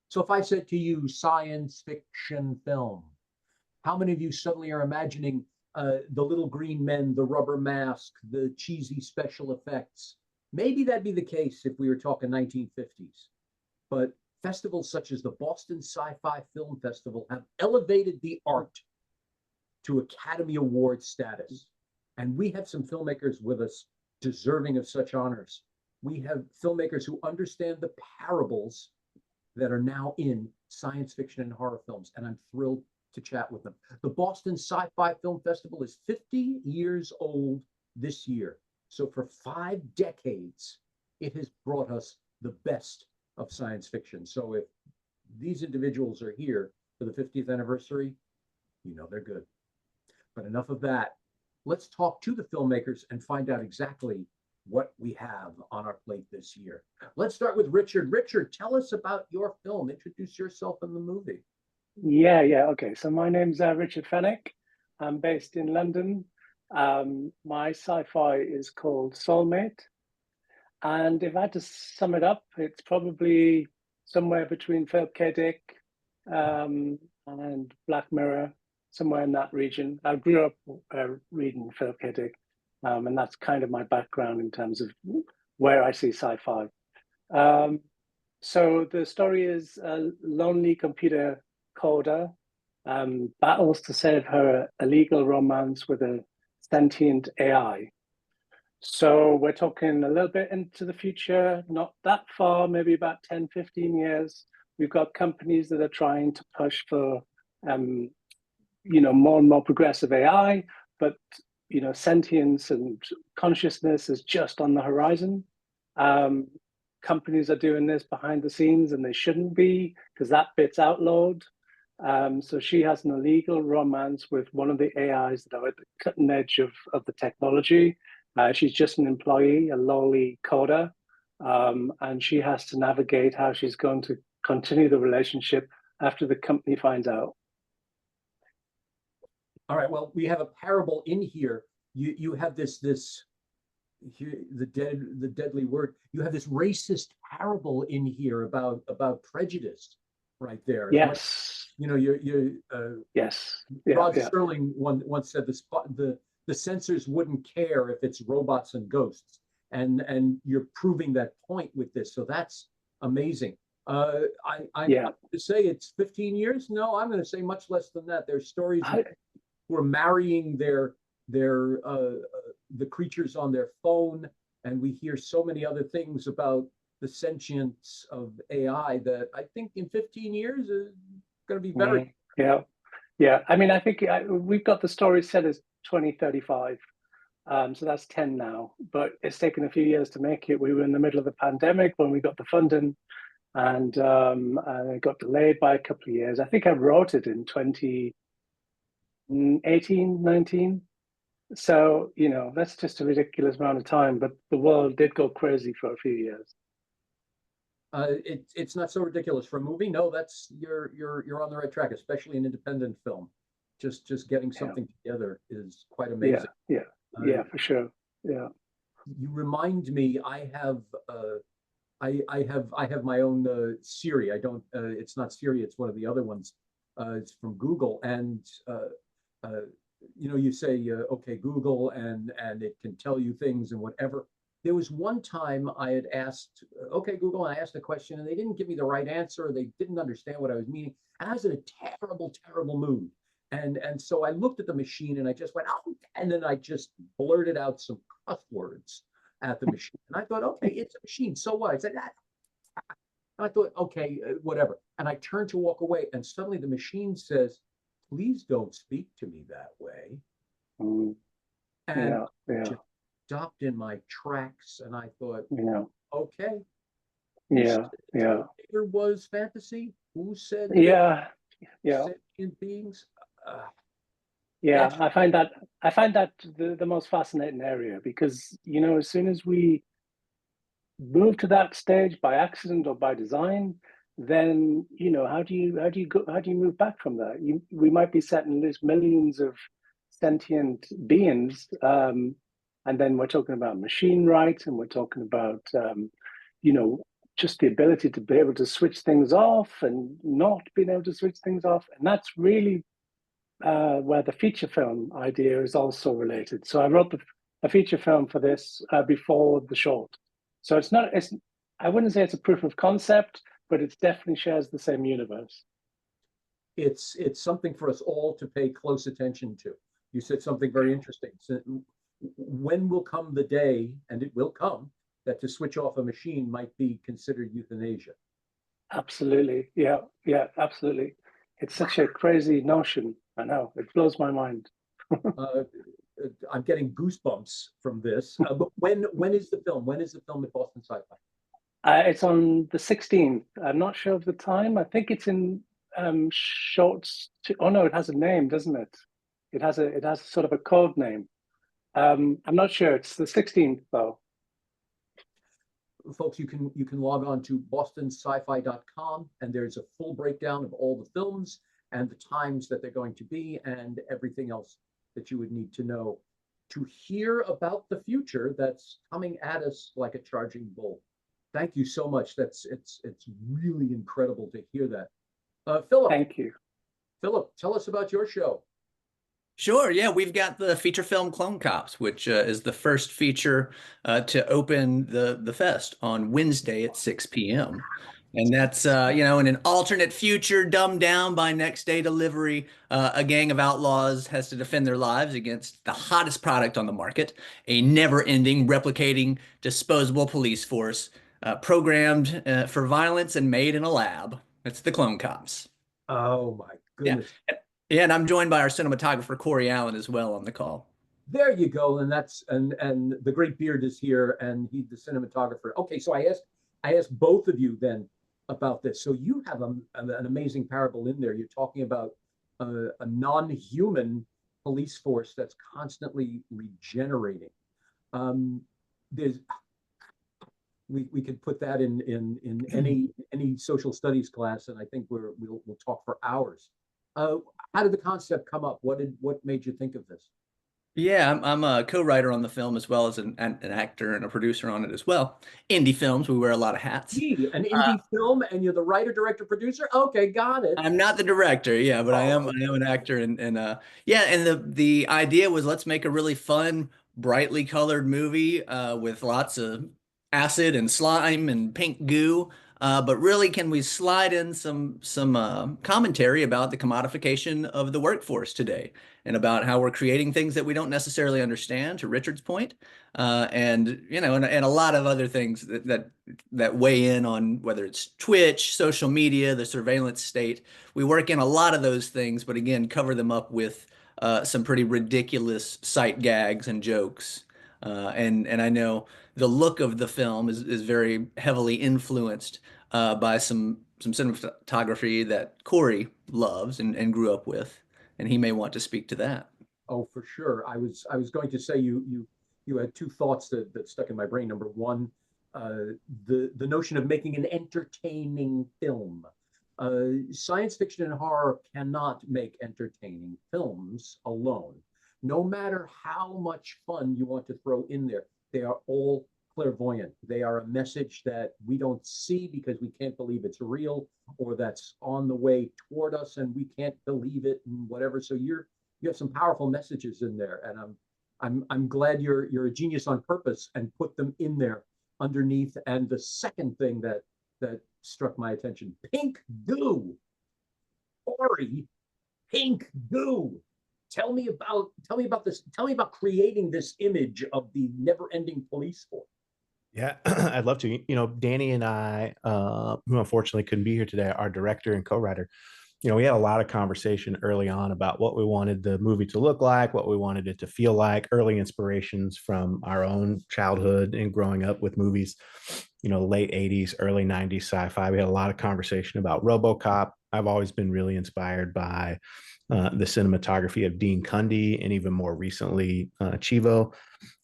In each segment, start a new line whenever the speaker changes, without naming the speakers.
So if I said to you science fiction film, how many of you suddenly are imagining the little green men, the rubber mask, the cheesy special effects? Maybe that'd be the case if we were talking 1950s. But festivals such as the Boston Sci-Fi Film Festival have elevated the art to Academy Award status. And we have some filmmakers with us deserving of such honors. We have filmmakers who understand the parables that are now in science fiction and horror films, and I'm thrilled to chat with them. The Boston Sci-Fi Film Festival is 50 years old this year. So for 5 decades, it has brought us the best of science fiction. So if these individuals are here for the 50th anniversary, you know they're good. But enough of that. Let's talk to the filmmakers and find out exactly what we have on our plate this year. Let's start with Richard. Richard, tell us about your film. Introduce yourself in the movie.
Yeah. Okay. So my name's Richard FENWICK. I'm based in London. My sci-fi is called Soulmate. And if I had to sum it up, it's probably somewhere between Phillip and Black Mirror, somewhere in that region. I grew up reading Phillip and that's kind of my background in terms of where I see sci-fi. So the story is a lonely computer coder battles to save her illegal romance with a sentient AI. So we're talking a little bit into the future, not that far, maybe about 10, 15 years. We've got companies that are trying to push for, more and more progressive AI, but, sentience and consciousness is just on the horizon. Companies are doing this behind the scenes and they shouldn't be because that bit's outlawed. So she has an illegal romance with one of the AIs that are at the cutting edge of the technology. She's just an employee, a lowly coder, and she has to navigate how she's going to continue the relationship after the company finds out.
All right. Well, we have a parable in here. You have this here, the deadly word. You have this racist parable in here about prejudice, right there.
Yes.
Yes. Rod Serling once said the censors wouldn't care if it's robots and ghosts, and you're proving that point with this. So that's amazing. I'm going to say it's 15 years. No, I'm going to say much less than that. There's stories who are marrying the creatures on their phone, and we hear so many other things about the sentience of AI that I think in 15 years is going to be better.
Yeah. I mean, I think we've got the story set as 2035. So that's 10 now, but it's taken a few years to make it. We were in the middle of the pandemic when we got the funding, and it got delayed by a couple of years. I think I wrote it in 2018, 19. So, that's just a ridiculous amount of time, but the world did go crazy for a few years.
It's not so ridiculous for a movie. No, that's you're on the right track, especially an independent film. Just getting something together is quite amazing.
Yeah, for sure. Yeah.
You remind me, I have my own Siri. I don't. It's not Siri. It's one of the other ones. It's from Google, and you say okay Google, and it can tell you things and whatever. There was one time I had asked, okay, Google, and I asked a question and they didn't give me the right answer, or they didn't understand what I was meaning. And I was in a terrible, terrible mood. And so I looked at the machine and I just went, oh, and then I just blurted out some cuss words at the machine. And I thought, okay, it's a machine. So what? I said, ah. I thought, okay, whatever. And I turned to walk away. And suddenly the machine says, please don't speak to me that way. And just stopped in my tracks, and I thought, okay, there was fantasy. Who said sentient beings?
I find that the most fascinating area, because as soon as we move to that stage by accident or by design, then how do you move back from that? We might be setting loose millions of sentient beings. And then we're talking about machine rights, and we're talking about, just the ability to be able to switch things off and not being able to switch things off. And that's really where the feature film idea is also related. So I wrote a feature film for this before the short. So I wouldn't say it's a proof of concept, but it definitely shares the same universe.
It's something for us all to pay close attention to. You said something very interesting. So when will come the day, and it will come, that to switch off a machine might be considered euthanasia?
Absolutely. Yeah, yeah, absolutely. It's such a crazy notion. I know. It blows my mind.
Uh, I'm getting goosebumps from this. But when is the film? When is the film at Boston Sci-Fi?
It's on the 16th. I'm not sure of the time. I think it's in shorts. Oh no, it has a name, doesn't it? It has sort of a code name. I'm not sure. It's the 16th though.
Folks, you can log on to bostonsci-fi.com, and there's a full breakdown of all the films and the times that they're going to be and everything else that you would need to know to hear about the future that's coming at us like a charging bull. Thank you so much. It's really incredible to hear that. Phillip,
Thank you.
Tell us about your show.
Sure, yeah, we've got the feature film Clone Cops, which is the first feature to open the fest on Wednesday at 6 p.m. And that's, in an alternate future dumbed down by next day delivery, a gang of outlaws has to defend their lives against the hottest product on the market, a never-ending, replicating, disposable police force programmed for violence and made in a lab. It's the Clone Cops.
Oh my
Yeah.
goodness.
Yeah, and I'm joined by our cinematographer, Corey Allen, as well on the call.
There you go. And the great beard is here, and he's the cinematographer. Okay, so I asked both of you then about this. So you have an amazing parable in there. You're talking about a non-human police force that's constantly regenerating. There's we could put that in any social studies class, and I think we'll talk for hours. How did the concept come up? What made you think of this?
Yeah, I'm a co-writer on the film as well as an actor and a producer on it as well. Indie films, we wear a lot of hats.
Gee, an indie film, and you're the writer, director, producer. Okay, got it.
I'm not the director, yeah, but I am an actor, and yeah, and the idea was let's make a really fun, brightly colored movie with lots of acid and slime and pink goo. But really, can we slide in some commentary about the commodification of the workforce today, and about how we're creating things that we don't necessarily understand, to Richard's point, and and a lot of other things that weigh in on whether it's Twitch, social media, the surveillance state. We work in a lot of those things, but again, cover them up with some pretty ridiculous sight gags and jokes. And I know the look of the film is very heavily influenced by some cinematography that Corey loves and grew up with, and he may want to speak to that.
Oh, for sure. I was going to say you had two thoughts that stuck in my brain. Number one, the notion of making an entertaining film. Science fiction and horror cannot make entertaining films alone. No matter how much fun you want to throw in there, they are all clairvoyant. They are a message that we don't see because we can't believe it's real, or that's on the way toward us and we can't believe it and whatever. So you have some powerful messages in there, and I'm glad you're a genius on purpose and put them in there underneath. And the second thing that struck my attention, pink goo. Ori, pink goo. Tell me about this. Tell me about creating this image of the never-ending police force.
Yeah, I'd love to. Danny and I, who unfortunately couldn't be here today, our director and co-writer, we had a lot of conversation early on about what we wanted the movie to look like, what we wanted it to feel like, early inspirations from our own childhood and growing up with movies, late 80s, early 90s sci-fi. We had a lot of conversation about RoboCop. I've always been really inspired by the cinematography of Dean Cundey, and even more recently, Chivo.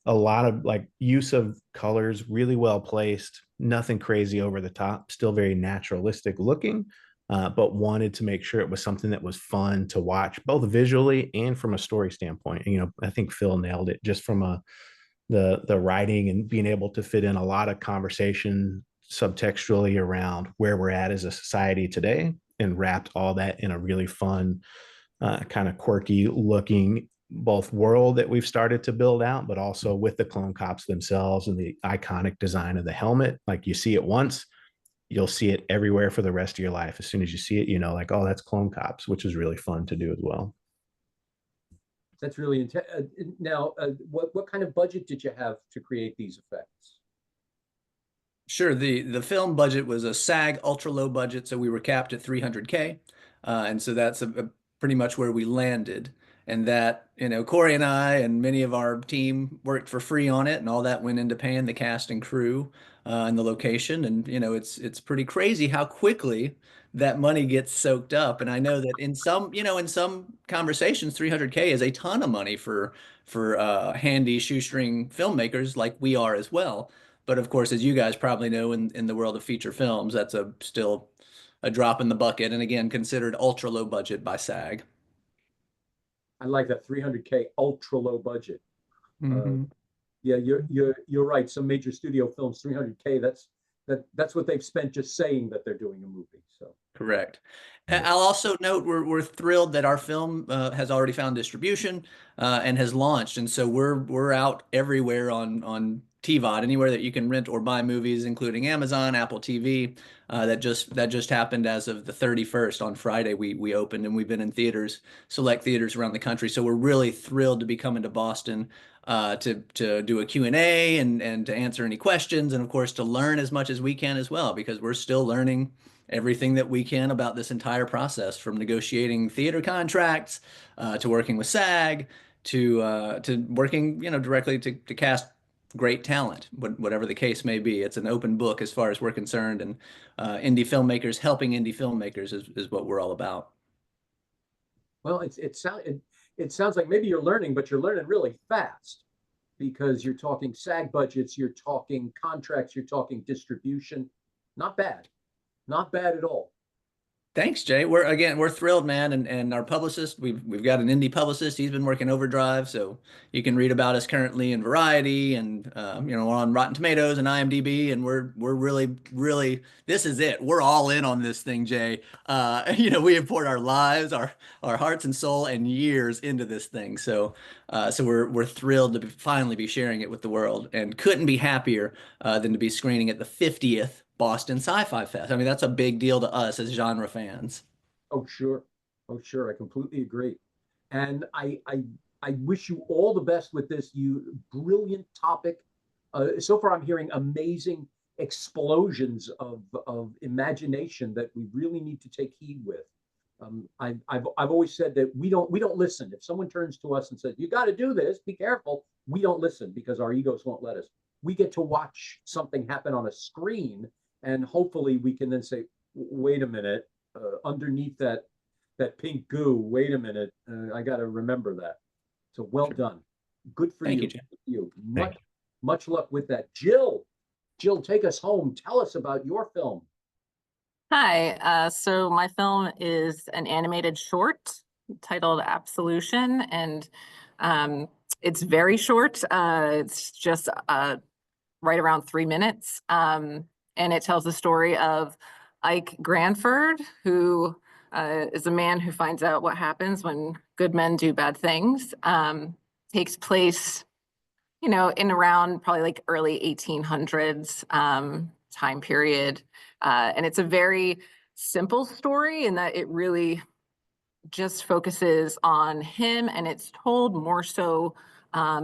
A lot of use of colors, really well placed, nothing crazy over the top, still very naturalistic looking, but wanted to make sure it was something that was fun to watch, both visually and from a story standpoint. I think Phil nailed it just from the writing and being able to fit in a lot of conversation subtextually around where we're at as a society today, and wrapped all that in a really fun, kind of quirky looking both world that we've started to build out, but also with the clone cops themselves and the iconic design of the helmet. Like, you see it once, you'll see it everywhere for the rest of your life. As soon as you see it, you know, like, oh, that's clone cops, which is really fun to do as well.
That's really intense. Now, what kind of budget did you have to create these effects?
Sure. The film budget was a SAG ultra low budget, so we were capped at 300K, and so that's pretty much where we landed. And that, you know, Corey and I and many of our team worked for free on it, and all that went into paying the cast and crew and the location. And you know, it's pretty crazy how quickly that money gets soaked up. And I know that in some, you know, in some conversations, 300K is a ton of money for handy shoestring filmmakers like we are as well. But of course, as you guys probably know, in the world of feature films, that's still a drop in the bucket, and again, considered ultra low budget by SAG.
I like that 300K ultra low budget.
Mhm.
Yeah, you're right. Some major studio films, 300K. That's what they've spent just saying that they're doing a movie. So
Correct. I'll also note we're thrilled that our film has already found distribution and has launched, and so we're out everywhere on TVOD, anywhere that you can rent or buy movies, including Amazon, Apple TV. That just happened as of the 31st on Friday. We opened, and we've been in select theaters around the country. So we're really thrilled to be coming to Boston to do a Q&A and to answer any questions, and of course to learn as much as we can as well, because we're still learning everything that we can about this entire process, from negotiating theater contracts to working with SAG to working, you know, directly to cast great talent, whatever the case may be. It's an open book as far as we're concerned, and indie filmmakers helping indie filmmakers is what we're all about.
well, it sounds like maybe you're learning, but you're learning really fast because you're talking SAG budgets, you're talking contracts, you're talking distribution. Not bad. Not bad at all.
Thanks, Jay. We're thrilled, man, and our publicist, we've got an indie publicist. He's been working overdrive, so you can read about us currently in Variety, and you know, we're on Rotten Tomatoes and IMDb, and we're really this is it. We're all in on this thing, Jay. You know, we have poured our lives, our hearts and soul, and years into this thing. So we're thrilled to finally be sharing it with the world, and couldn't be happier than to be screening at the 50th Boston Sci-Fi Fest. I mean, that's a big deal to us as genre fans.
Oh, sure. Oh, sure. I completely agree. And I wish you all the best with this. You brilliant topic. So far, I'm hearing amazing explosions of imagination that we really need to take heed with. I've always said that we don't listen. If someone turns to us and says, "You got to do this, be careful," we don't listen because our egos won't let us. We get to watch something happen on a screen, and hopefully we can then say, "Wait a minute, underneath that pink goo. Wait a minute, I got to remember that." So well done. Good for
Thank
you.
you, Jay.
Good for you.
Thank
Much luck with that. Jill, take us home. Tell us about your film.
Hi, so my film is an animated short titled Absolution, and it's very short. It's just right around 3 minutes, and it tells the story of Ike Granford, who is a man who finds out what happens when good men do bad things. Takes place, you know, in around probably like early 1800s time period. And it's a very simple story in that it really just focuses on him, and it's told more so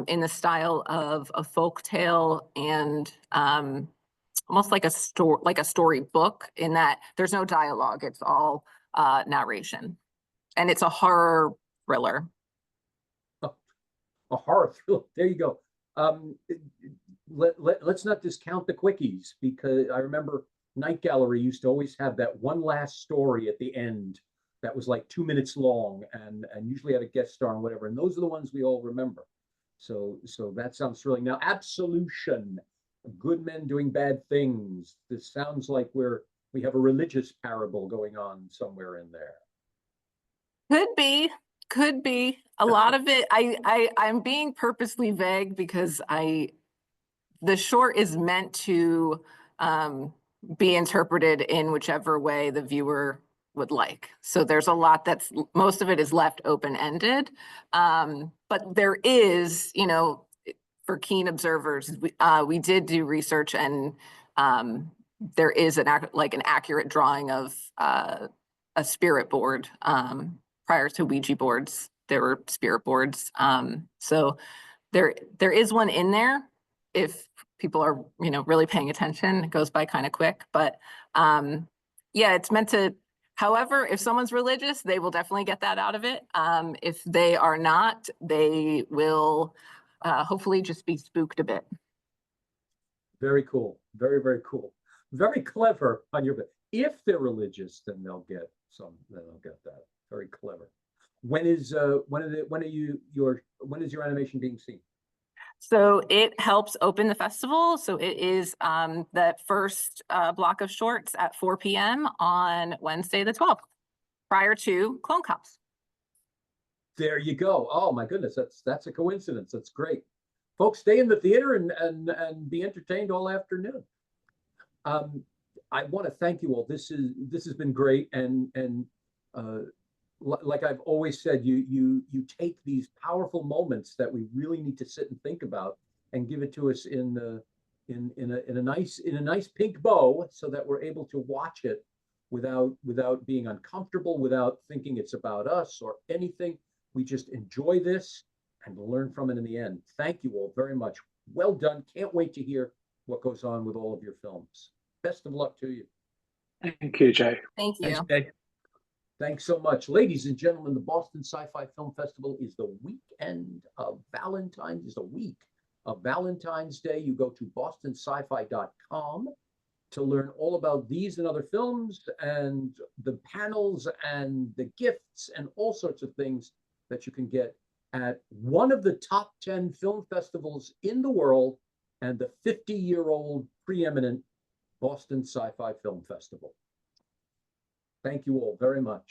in the style of a folk tale and almost like a story book, in that there's no dialogue, it's all narration, and it's a horror thriller.
A horror thriller. There you go. Let's not discount the quickies, because I remember Night Gallery used to always have that one last story at the end that was like 2 minutes long and usually had a guest star and whatever. And those are the ones we all remember. So that sounds thrilling. Now, Absolution, good men doing bad things. This sounds like we have a religious parable going on somewhere in there.
Could be a lot of it. I'm being purposely vague because the short is meant to be interpreted in whichever way the viewer would like. So there's a lot that's, most of it is left open-ended. But there is, you know, for keen observers, we did do research, and there is an accurate drawing of a spirit board. Prior to Ouija boards, there were spirit boards. So there is one in there if people are, you know, really paying attention. It goes by kind of quick, but yeah, it's meant to, however, if someone's religious, they will definitely get that out of it. If they are not, they will hopefully just be spooked a bit.
Very cool. Very, very cool. Very clever on your bit. If they're religious, then they'll get that. Very clever. When is your animation being seen?
So it helps open the festival. So it is the first block of shorts at 4 p.m. on Wednesday the 12th, prior to Clone Cops.
There you go. Oh my goodness, that's a coincidence. That's great. Folks, stay in the theater and be entertained all afternoon. I want to thank you all. This has been great, and like I've always said, you take these powerful moments that we really need to sit and think about and give it to us in a nice pink bow, so that we're able to watch it without being uncomfortable, without thinking it's about us or anything. We just enjoy this and learn from it in the end. Thank you all very much. Well done. Can't wait to hear what goes on with all of your films. Best of luck to you.
Thank you, Jay.
Thank you.
Thanks, Jay.
Thanks so much. Ladies and gentlemen, the Boston Sci-Fi Film Festival is the weekend of Valentine's, is the week of Valentine's Day. You go to bostonsci-fi.com to learn all about these and other films and the panels and the gifts and all sorts of things that you can get at one of the top 10 film festivals in the world and the 50-year-old preeminent Boston Sci-Fi Film Festival. Thank you all very much.